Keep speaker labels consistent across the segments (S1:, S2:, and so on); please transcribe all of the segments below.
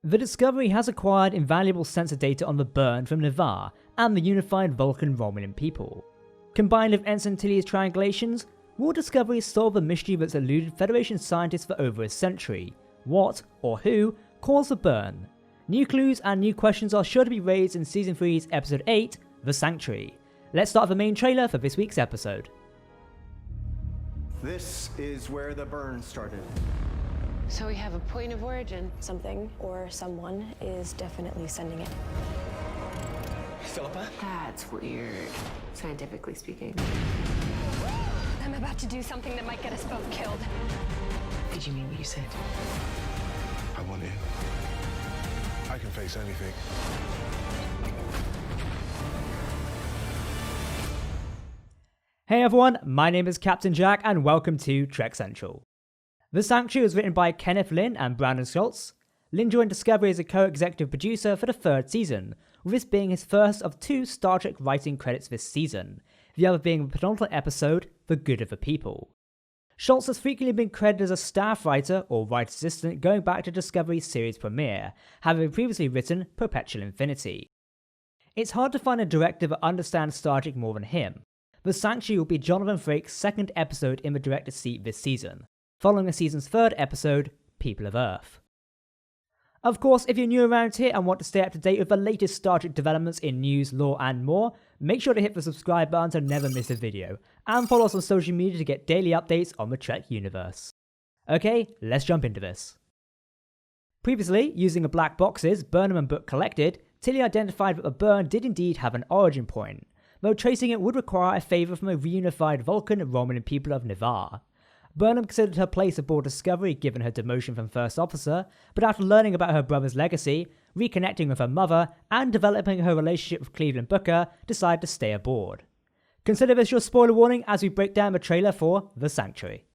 S1: The Discovery has acquired invaluable sensor data on the burn from Ni'Var and the unified Vulcan-Romulan people. Combined with Ensign Tilly's triangulations, will Discovery solve the mystery that's eluded Federation scientists for over a century? What, or who, caused the burn? New clues and new questions are sure to be raised in Season 3's Episode 8, The Sanctuary. Let's start with the main trailer for this week's episode.
S2: This is where the burn started.
S3: So we have a point of origin.
S4: Something or someone is definitely sending it.
S2: Philippa?
S3: That's weird, scientifically speaking.
S4: I'm about to do something that might get us both killed.
S3: Did you mean what you said?
S5: I want in. I can face anything.
S1: Hey everyone, my name is Captain Jack and welcome to Trek Central. The Sanctuary was written by Kenneth Lin and Brandon Schultz. Lin joined Discovery as a co-executive producer for the third season, with this being his first of 2 Star Trek writing credits this season, the other being the penultimate episode, The Good of the People. Schultz has frequently been credited as a staff writer or writer assistant going back to Discovery's series premiere, having previously written Perpetual Infinity. It's hard to find a director that understands Star Trek more than him. The Sanctuary will be Jonathan Frakes' second episode in the director's seat this season, following the season's third episode, People of Earth. Of course, if you're new around here and want to stay up to date with the latest Star Trek developments in news, lore and more, make sure to hit the subscribe button to never miss a video, and follow us on social media to get daily updates on the Trek universe. Okay, let's jump into this. Previously, using the black boxes Burnham and Book collected, Tilly identified that the burn did indeed have an origin point, though tracing it would require a favour from a reunified Vulcan-Romulan people of Ni'Var. Burnham considered her place aboard Discovery given her demotion from First Officer, but after learning about her brother's legacy, reconnecting with her mother, and developing her relationship with Cleveland Booker, decided to stay aboard. Consider this your spoiler warning as we break down the trailer for The Sanctuary.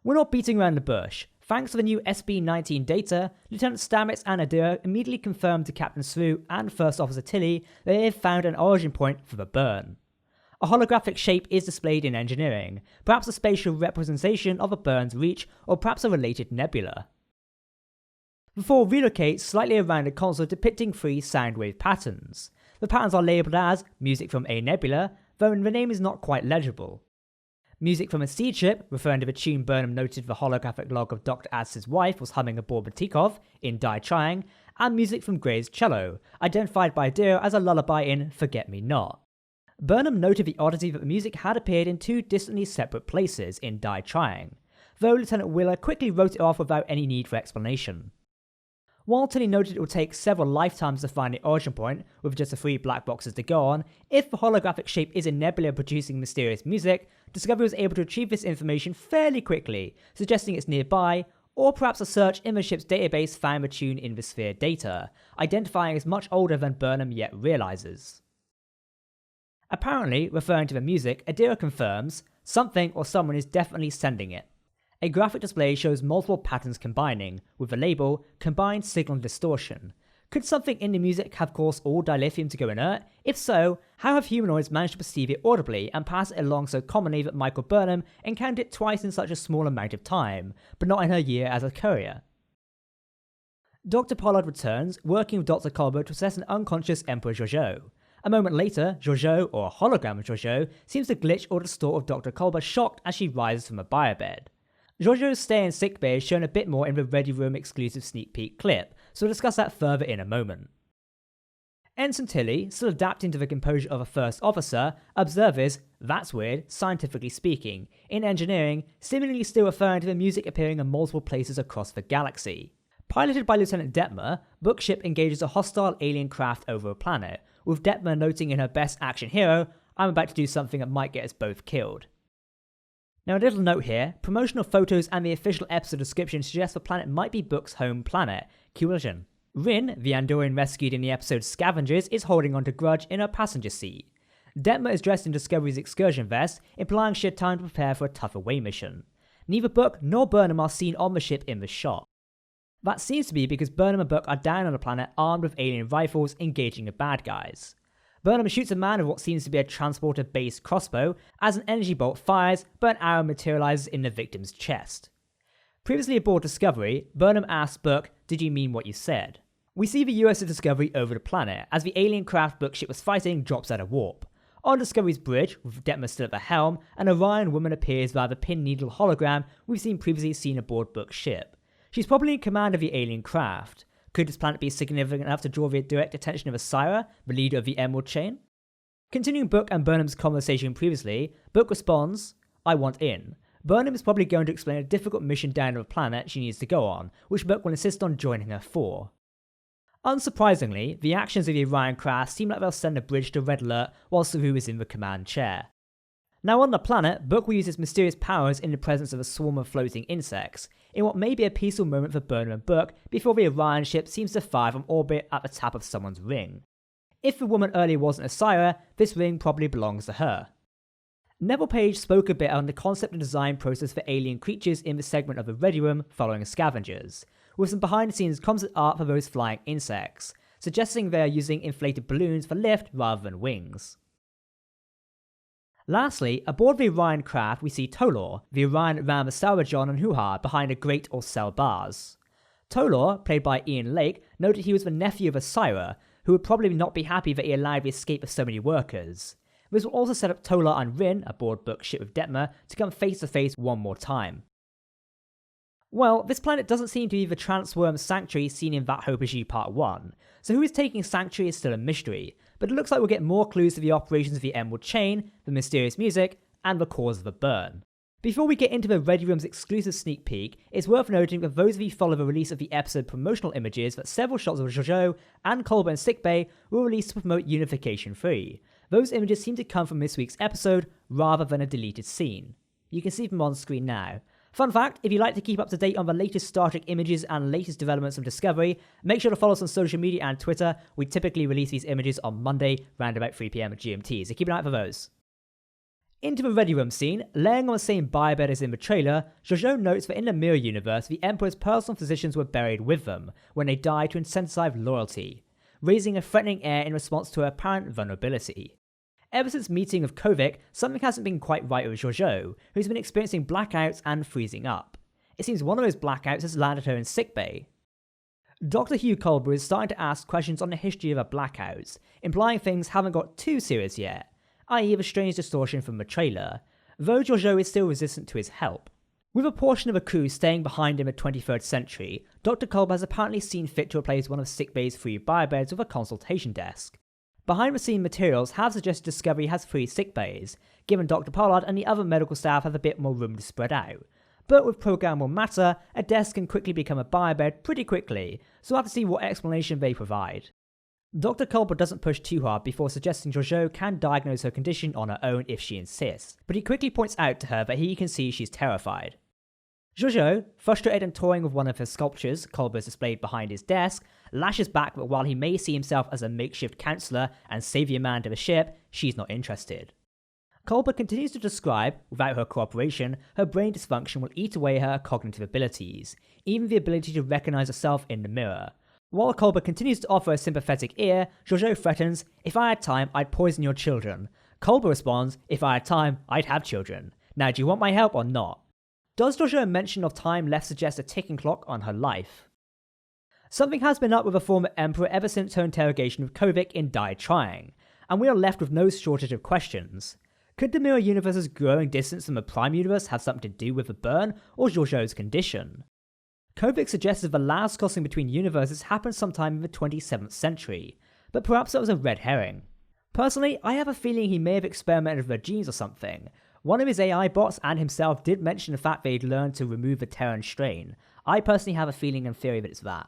S1: We're not beating around the bush. Thanks to the new SB-19 data, Lieutenant Stamets and Adira immediately confirmed to Captain Sru and First Officer Tilly that they have found an origin point for the burn. A holographic shape is displayed in engineering, perhaps a spatial representation of a burn's reach or perhaps a related nebula. The 4 relocates slightly around a console depicting 3 sound wave patterns. The patterns are labelled as Music from a Nebula, though the name is not quite legible. Music from a seed ship, referring to the tune Burnham noted the holographic log of Dr. Ads's wife was humming aboard the Tikov in Dai Triang, and music from Gray's cello, identified by Adira as a lullaby in Forget Me Not. Burnham noted the oddity that the music had appeared in 2 distantly separate places in Dai Triang, though Lieutenant Wheeler quickly wrote it off without any need for explanation. While Tilly noted it would take several lifetimes to find the origin point, with just the 3 black boxes to go on, if the holographic shape is a nebula producing mysterious music, Discovery was able to achieve this information fairly quickly, suggesting it's nearby, or perhaps a search in the ship's database found the tune in the sphere data, identifying as much older than Burnham yet realizes. Apparently, referring to the music, Adira confirms, something or someone is definitely sending it. A graphic display shows multiple patterns combining, with the label, Combined Signal Distortion. Could something in the music have caused all dilithium to go inert? If so, how have humanoids managed to perceive it audibly and pass it along so commonly that Michael Burnham encountered it twice in such a small amount of time, but not in her year as a courier? Dr. Pollard returns, working with Dr. Colbert to assess an unconscious Emperor Georgiou. A moment later, Georgiou, or a hologram of Georgiou, seems to glitch or distort with Dr. Colbert shocked as she rises from a biobed. Georgiou's stay in sickbay is shown a bit more in the Ready Room exclusive sneak peek clip, so we'll discuss that further in a moment. Ensign Tilly, still adapting to the composure of a first officer, observes, that's weird, scientifically speaking, in engineering, seemingly still referring to the music appearing in multiple places across the galaxy. Piloted by Lieutenant Detmer, Book's ship engages a hostile alien craft over a planet, with Detmer noting in her best action hero, I'm about to do something that might get us both killed. Now a little note here, promotional photos and the official episode description suggest the planet might be Book's home planet, Kuiljan. Rin, the Andorian rescued in the episode Scavengers, is holding onto Grudge in her passenger seat. Detmer is dressed in Discovery's excursion vest, implying she had time to prepare for a tough away mission. Neither Book nor Burnham are seen on the ship in the shot. That seems to be because Burnham and Book are down on the planet armed with alien rifles engaging the bad guys. Burnham shoots a man with what seems to be a transporter-based crossbow as an energy bolt fires, but an arrow materializes in the victim's chest. Previously aboard Discovery, Burnham asks Book, Did you mean what you said? We see the USS Discovery over the planet as the alien craft Book ship was fighting drops out of warp. On Discovery's bridge, with Detmer still at the helm, an Orion woman appears via the pin needle hologram we've previously seen aboard Book's ship. She's probably in command of the alien craft. Could this planet be significant enough to draw the direct attention of Asira, the leader of the Emerald Chain? Continuing Book and Burnham's conversation previously, Book responds, "I want in." Burnham is probably going to explain a difficult mission down to a planet she needs to go on, which Book will insist on joining her for. Unsurprisingly, the actions of the Orion craft seem like they'll send a bridge to red alert while Saru is in the command chair. Now on the planet, Book will use his mysterious powers in the presence of a swarm of floating insects, in what may be a peaceful moment for Burnham and Book before the Orion ship seems to fire from orbit at the tap of someone's ring. If the woman earlier wasn't Asira, this ring probably belongs to her. Neville Page spoke a bit on the concept and design process for alien creatures in the segment of the Ready Room following Scavengers, with some behind-the-scenes concept art for those flying insects, suggesting they are using inflated balloons for lift rather than wings. Lastly, aboard the Orion craft we see Tolor, the Orion around the Salvajon and Huha behind a grate or cell bars. Tolor, played by Ian Lake, noted he was the nephew of Asira, who would probably not be happy that he allowed the escape of so many workers. This will also set up Tolar and Rin, aboard Book's ship with Detmer, to come face to face one more time. Well, this planet doesn't seem to be the Transworm Sanctuary seen in That Hope Is You Part 1, so who is taking Sanctuary is still a mystery, but it looks like we'll get more clues to the operations of the Emerald Chain, the mysterious music, and the cause of the burn. Before we get into the Ready Room's exclusive sneak peek, it's worth noting that those of you who follow the release of the episode promotional images that several shots of Jojo and Colbert in sickbay were released to promote Unification 3. Those images seem to come from this week's episode rather than a deleted scene. You can see them on screen now. Fun fact, if you'd like to keep up to date on the latest Star Trek images and latest developments from Discovery, make sure to follow us on social media and Twitter. We typically release these images on Monday, round about 3 PM GMT, so keep an eye out for those. Into the Ready Room scene, laying on the same biobed as in the trailer, Jojo notes that in the Mirror universe, the Emperor's personal physicians were buried with them when they died to incentivize loyalty, raising a threatening air in response to her apparent vulnerability. Ever since meeting of Kovic, something hasn't been quite right with Jojo, who's been experiencing blackouts and freezing up. It seems one of those blackouts has landed her in sickbay. Dr. Hugh Culber is starting to ask questions on the history of her blackouts, implying things haven't got too serious yet, i.e. the strange distortion from the trailer, though Jojo is still resistant to his help. With a portion of the crew staying behind in the 23rd century, Dr. Culber has apparently seen fit to replace one of sickbay's 3 biobeds with a consultation desk. Behind-the-scene materials have suggested Discovery has 3 sickbays, given Dr. Pollard and the other medical staff have a bit more room to spread out. But with programmable matter, a desk can quickly become a biobed pretty quickly, so we'll have to see what explanation they provide. Dr. Culber doesn't push too hard before suggesting Jojo can diagnose her condition on her own if she insists, but he quickly points out to her that he can see she's terrified. Jojo, frustrated and toying with one of her sculptures Culber's displayed behind his desk, lashes back that while he may see himself as a makeshift counsellor and saviour man to the ship, she's not interested. Culber continues to describe, without her cooperation, her brain dysfunction will eat away her cognitive abilities, even the ability to recognise herself in the mirror. While Culber continues to offer a sympathetic ear, Jojo threatens, "If I had time, I'd poison your children." Culber responds, "If I had time, I'd have children. Now do you want my help or not?" Does Jojo's mention of time left suggest a ticking clock on her life? Something has been up with the former Emperor ever since her interrogation of Kovic in Die Trying, and we are left with no shortage of questions. Could the Mirror Universe's growing distance from the Prime Universe have something to do with the burn or Jojo's condition? Kovic suggests that the last crossing between universes happened sometime in the 27th century, but perhaps that was a red herring. Personally, I have a feeling he may have experimented with her genes or something. One of his AI bots and himself did mention the fact they'd learned to remove the Terran strain. I personally have a feeling and theory that it's that.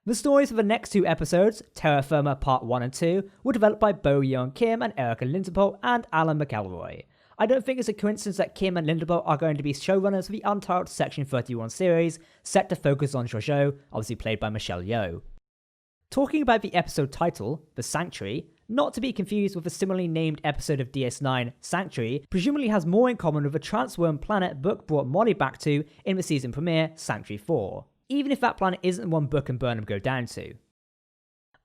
S1: The stories for the next 2 episodes, Terra Firma Part 1 and 2, were developed by Bo Yeon Kim and Erica Lindenpohl and Alan McElroy. I don't think it's a coincidence that Kim and Lindenpohl are going to be showrunners for the untitled Section 31 series, set to focus on Jojo, obviously played by Michelle Yeoh. Talking about the episode title, The Sanctuary, not to be confused with the similarly named episode of DS9, Sanctuary, presumably has more in common with the Transworm planet Book brought Molly back to in the season premiere, Sanctuary 4, even if that planet isn't the one Book and Burnham go down to.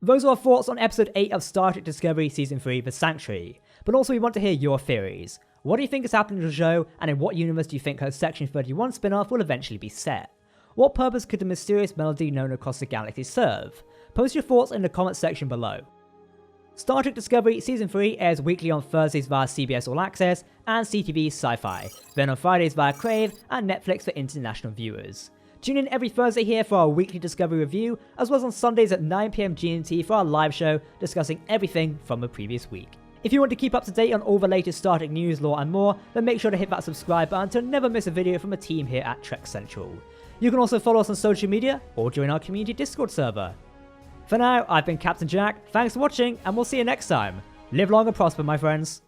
S1: Those are our thoughts on episode 8 of Star Trek Discovery Season 3, The Sanctuary, but also we want to hear your theories. What do you think is happening to Jojo, and in what universe do you think her Section 31 spin-off will eventually be set? What purpose could the mysterious melody known across the galaxy serve? Post your thoughts in the comments section below. Star Trek Discovery Season 3 airs weekly on Thursdays via CBS All Access and CTV Sci-Fi, then on Fridays via Crave and Netflix for international viewers. Tune in every Thursday here for our weekly Discovery review, as well as on Sundays at 9 PM GMT for our live show discussing everything from the previous week. If you want to keep up to date on all the latest Star Trek news, lore and more, then make sure to hit that subscribe button to never miss a video from the team here at Trek Central. You can also follow us on social media or join our community Discord server. For now, I've been Captain Jack, thanks for watching and we'll see you next time. Live long and prosper, my friends.